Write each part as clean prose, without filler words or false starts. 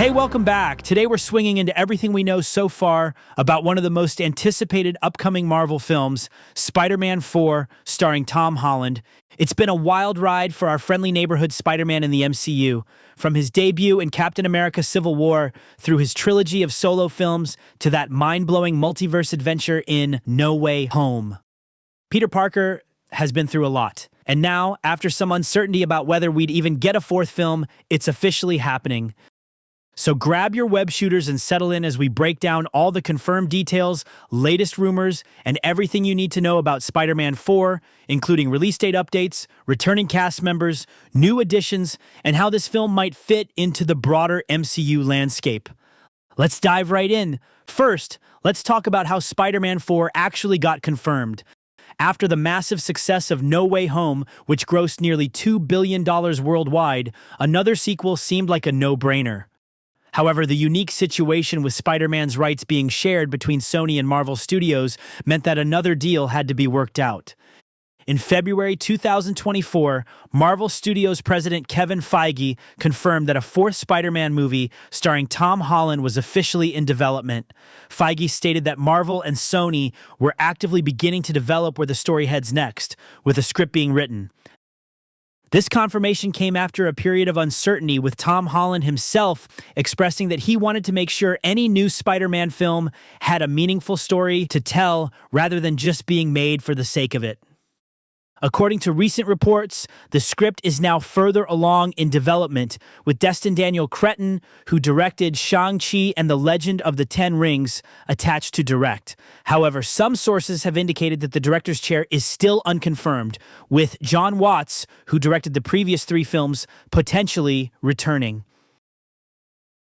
Hey, welcome back. Today we're swinging into everything we know so far about one of the most anticipated upcoming Marvel films, Spider-Man 4, starring Tom Holland. It's been a wild ride for our friendly neighborhood Spider-Man in the MCU. From his debut in Captain America Civil War, through his trilogy of solo films, to that mind-blowing multiverse adventure in No Way Home. Peter Parker has been through a lot. And now, after some uncertainty about whether we'd even get a fourth film, it's officially happening. So grab your web shooters and settle in as we break down all the confirmed details, latest rumors, and everything you need to know about Spider-Man 4, including release date updates, returning cast members, new additions, and how this film might fit into the broader MCU landscape. Let's dive right in. First, let's talk about how Spider-Man 4 actually got confirmed. After the massive success of No Way Home, which grossed nearly $2 billion worldwide, another sequel seemed like a no-brainer. However, the unique situation with Spider-Man's rights being shared between Sony and Marvel Studios meant that another deal had to be worked out. In February 2024, Marvel Studios president Kevin Feige confirmed that a fourth Spider-Man movie starring Tom Holland was officially in development. Feige stated that Marvel and Sony were actively beginning to develop where the story heads next, with a script being written. This confirmation came after a period of uncertainty, with Tom Holland himself expressing that he wanted to make sure any new Spider-Man film had a meaningful story to tell rather than just being made for the sake of it. According to recent reports, the script is now further along in development, with Destin Daniel Cretton, who directed Shang-Chi and the Legend of the Ten Rings, attached to direct. However, some sources have indicated that the director's chair is still unconfirmed, with John Watts, who directed the previous three films, potentially returning.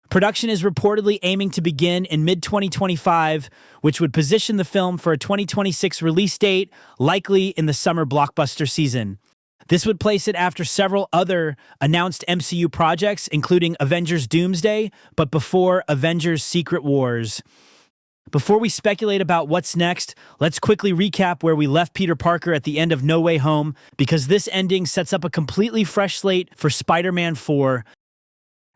Production is reportedly aiming to begin in mid-2025, which would position the film for a 2026 release date, likely in the summer blockbuster season. This would place it after several other announced MCU projects, including Avengers Doomsday, but before Avengers Secret Wars. Before we speculate about what's next, let's quickly recap where we left Peter Parker at the end of No Way Home, because this ending sets up a completely fresh slate for Spider-Man 4.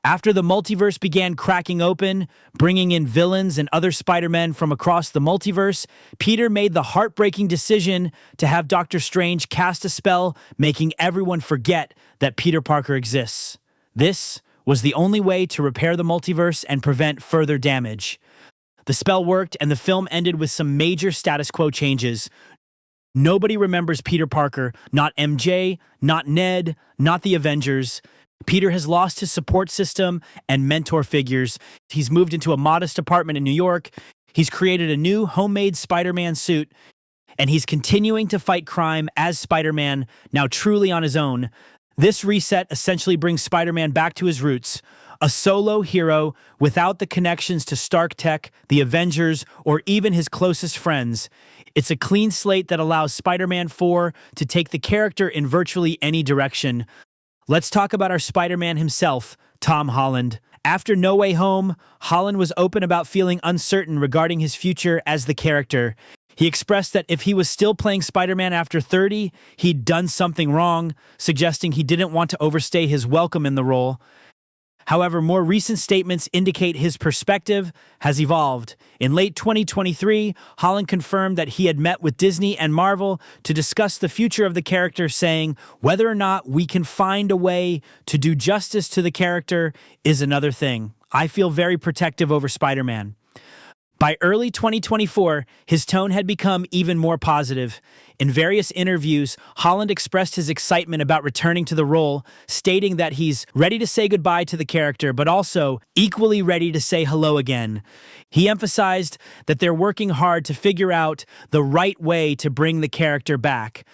After the multiverse began cracking open, bringing in villains and other Spider-Men from across the multiverse, Peter made the heartbreaking decision to have Doctor Strange cast a spell, making everyone forget that Peter Parker exists. This was the only way to repair the multiverse and prevent further damage. The spell worked, and the film ended with some major status quo changes. Nobody remembers Peter Parker, not MJ, not Ned, not the Avengers. Peter has lost his support system and mentor figures. He's moved into a modest apartment in New York. He's created a new homemade Spider-Man suit, and he's continuing to fight crime as Spider-Man, now truly on his own. This reset essentially brings Spider-Man back to his roots, a solo hero without the connections to Stark Tech, the Avengers, or even his closest friends. It's a clean slate that allows Spider-Man 4 to take the character in virtually any direction. Let's talk about our Spider-Man himself, Tom Holland. After No Way Home, Holland was open about feeling uncertain regarding his future as the character. He expressed that if he was still playing Spider-Man after 30, he'd done something wrong, suggesting he didn't want to overstay his welcome in the role. However, more recent statements indicate his perspective has evolved. In late 2023, Holland confirmed that he had met with Disney and Marvel to discuss the future of the character, saying, "Whether or not we can find a way to do justice to the character is another thing. I feel very protective over Spider-Man." By early 2024, his tone had become even more positive. In various interviews, Holland expressed his excitement about returning to the role, stating that he's ready to say goodbye to the character, but also equally ready to say hello again. He emphasized that they're working hard to figure out the right way to bring the character back.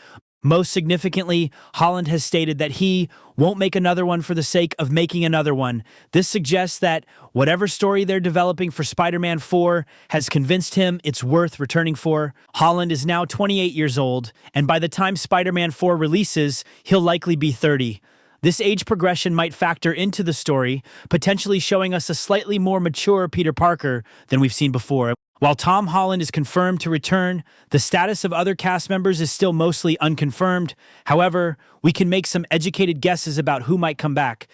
Most significantly, Holland has stated that he won't make another one for the sake of making another one. This suggests that whatever story they're developing for Spider-Man 4 has convinced him it's worth returning for. Holland is now 28 years old, and by the time Spider-Man 4 releases, he'll likely be 30. This age progression might factor into the story, potentially showing us a slightly more mature Peter Parker than we've seen before. While Tom Holland is confirmed to return, the status of other cast members is still mostly unconfirmed. However, we can make some educated guesses about who might come back.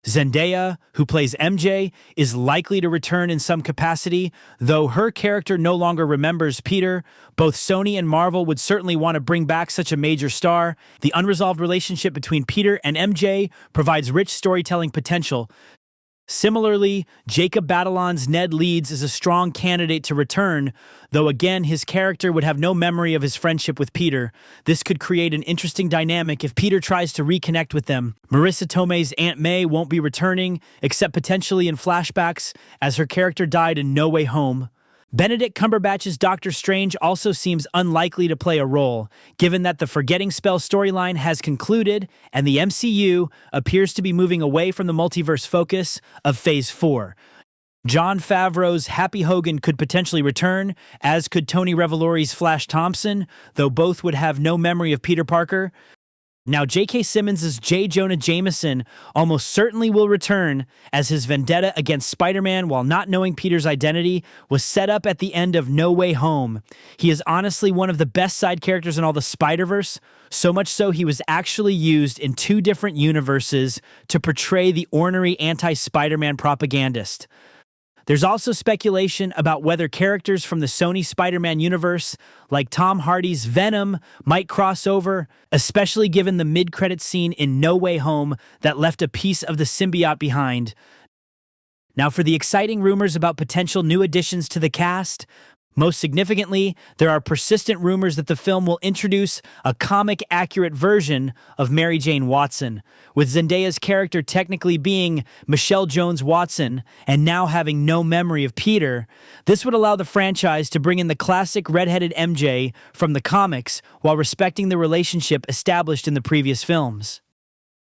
Zendaya, who plays MJ, is likely to return in some capacity, though her character no longer remembers Peter. Both Sony and Marvel would certainly want to bring back such a major star. The unresolved relationship between Peter and MJ provides rich storytelling potential. Similarly, Jacob Batalon's Ned Leeds is a strong candidate to return, though again his character would have no memory of his friendship with Peter. This could create an interesting dynamic if Peter tries to reconnect with them. Marissa Tomei's Aunt May won't be returning, except potentially in flashbacks, as her character died in No Way Home. Benedict Cumberbatch's Doctor Strange also seems unlikely to play a role, given that the Forgetting Spell storyline has concluded and the MCU appears to be moving away from the multiverse focus of Phase 4. Jon Favreau's Happy Hogan could potentially return, as could Tony Revolori's Flash Thompson, though both would have no memory of Peter Parker. Now, J.K. Simmons' J. Jonah Jameson almost certainly will return, as his vendetta against Spider-Man while not knowing Peter's identity was set up at the end of No Way Home. He is honestly one of the best side characters in all the Spider-Verse, so much so he was actually used in 2 different universes to portray the ornery anti-Spider-Man propagandist. There's also speculation about whether characters from the Sony Spider-Man universe, like Tom Hardy's Venom, might cross over, especially given the mid-credits scene in No Way Home that left a piece of the symbiote behind. Now, for the exciting rumors about potential new additions to the cast, most significantly, there are persistent rumors that the film will introduce a comic-accurate version of Mary Jane Watson, with Zendaya's character technically being Michelle Jones Watson and now having no memory of Peter. This would allow the franchise to bring in the classic redheaded MJ from the comics while respecting the relationship established in the previous films.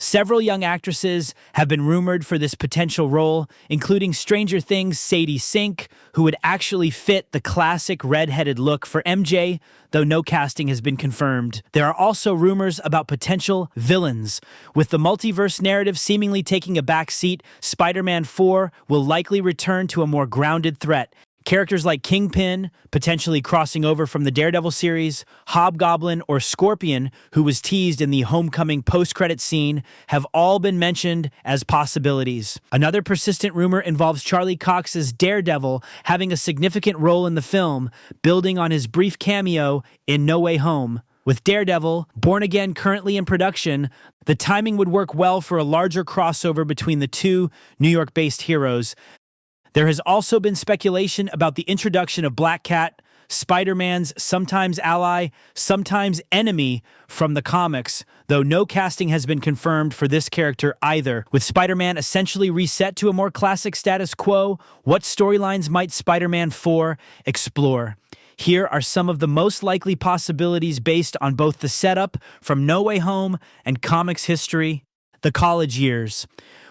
Several young actresses have been rumored for this potential role, including Stranger Things' Sadie Sink, who would actually fit the classic red-headed look for MJ, though no casting has been confirmed. There are also rumors about potential villains. With the multiverse narrative seemingly taking a back seat, Spider-Man 4 will likely return to a more grounded threat. Characters like Kingpin, potentially crossing over from the Daredevil series, Hobgoblin, or Scorpion, who was teased in the Homecoming post-credit scene, have all been mentioned as possibilities. Another persistent rumor involves Charlie Cox's Daredevil having a significant role in the film, building on his brief cameo in No Way Home. With Daredevil, Born Again currently in production, the timing would work well for a larger crossover between the 2 New York-based heroes. There has also been speculation about the introduction of Black Cat, Spider-Man's sometimes ally, sometimes enemy from the comics, though no casting has been confirmed for this character either. With Spider-Man essentially reset to a more classic status quo, what storylines might Spider-Man 4 explore? Here are some of the most likely possibilities based on both the setup from No Way Home and comics history. The college years.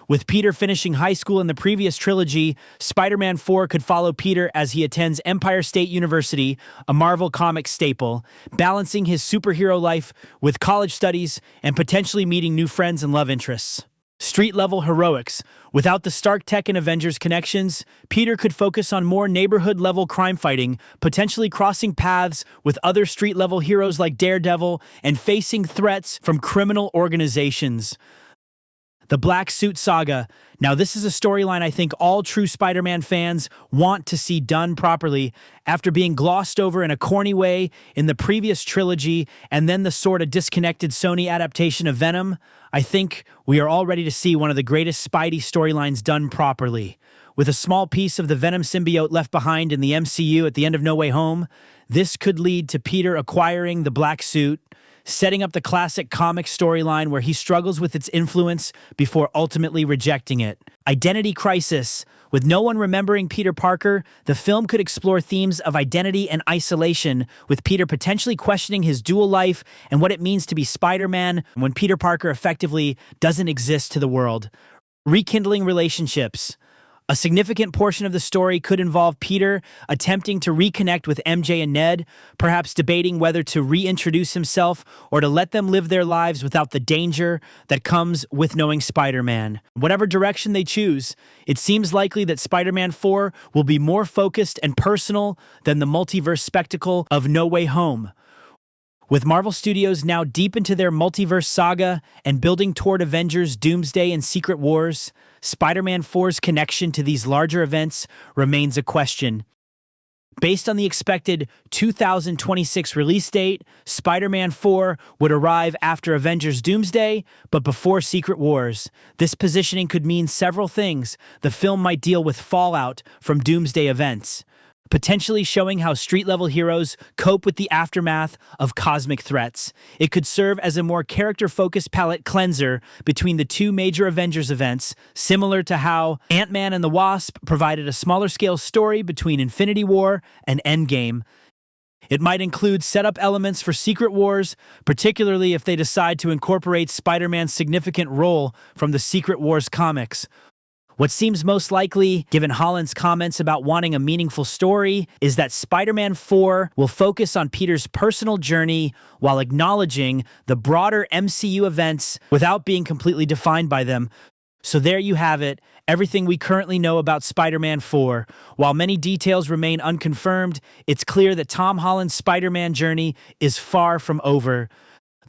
With Peter finishing high school in the previous trilogy, Spider-Man 4 could follow Peter as he attends Empire State University, a Marvel Comics staple, balancing his superhero life with college studies and potentially meeting new friends and love interests. Street-level heroics. Without the Stark Tech and Avengers connections, Peter could focus on more neighborhood-level crime fighting, potentially crossing paths with other street-level heroes like Daredevil and facing threats from criminal organizations. The Black Suit Saga. Now, this is a storyline I think all true Spider-Man fans want to see done properly. After being glossed over in a corny way in the previous trilogy and then the sort of disconnected Sony adaptation of Venom, I think we are all ready to see one of the greatest Spidey storylines done properly. With a small piece of the Venom symbiote left behind in the MCU at the end of No Way Home, this could lead to Peter acquiring the black suit, setting up the classic comic storyline where he struggles with its influence before ultimately rejecting it. Identity crisis. With no one remembering Peter Parker, the film could explore themes of identity and isolation, with Peter potentially questioning his dual life and what it means to be Spider-Man when Peter Parker effectively doesn't exist to the world. Rekindling relationships. A significant portion of the story could involve Peter attempting to reconnect with MJ and Ned, perhaps debating whether to reintroduce himself or to let them live their lives without the danger that comes with knowing Spider-Man. Whatever direction they choose, it seems likely that Spider-Man 4 will be more focused and personal than the multiverse spectacle of No Way Home. With Marvel Studios now deep into their multiverse saga and building toward Avengers, Doomsday, and Secret Wars, Spider-Man 4's connection to these larger events remains a question. Based on the expected 2026 release date, Spider-Man 4 would arrive after Avengers Doomsday, but before Secret Wars. This positioning could mean several things. The film might deal with fallout from Doomsday events, potentially showing how street-level heroes cope with the aftermath of cosmic threats. It could serve as a more character-focused palette cleanser between the two major Avengers events, similar to how Ant-Man and the Wasp provided a smaller-scale story between Infinity War and Endgame. It might include setup elements for Secret Wars, particularly if they decide to incorporate Spider-Man's significant role from the Secret Wars comics. What seems most likely, given Holland's comments about wanting a meaningful story, is that Spider-Man 4 will focus on Peter's personal journey while acknowledging the broader MCU events without being completely defined by them. So there you have it, everything we currently know about Spider-Man 4. While many details remain unconfirmed, it's clear that Tom Holland's Spider-Man journey is far from over.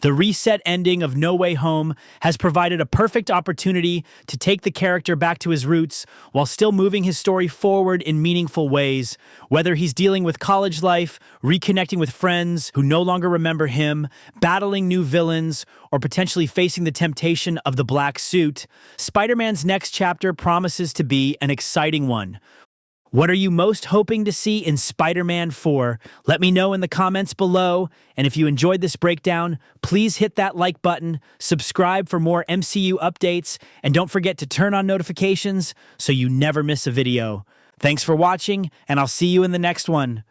The reset ending of No Way Home has provided a perfect opportunity to take the character back to his roots while still moving his story forward in meaningful ways. Whether he's dealing with college life, reconnecting with friends who no longer remember him, battling new villains, or potentially facing the temptation of the black suit, Spider-Man's next chapter promises to be an exciting one. What are you most hoping to see in Spider-Man 4? Let me know in the comments below. And if you enjoyed this breakdown, please hit that like button, subscribe for more MCU updates, and don't forget to turn on notifications so you never miss a video. Thanks for watching, and I'll see you in the next one.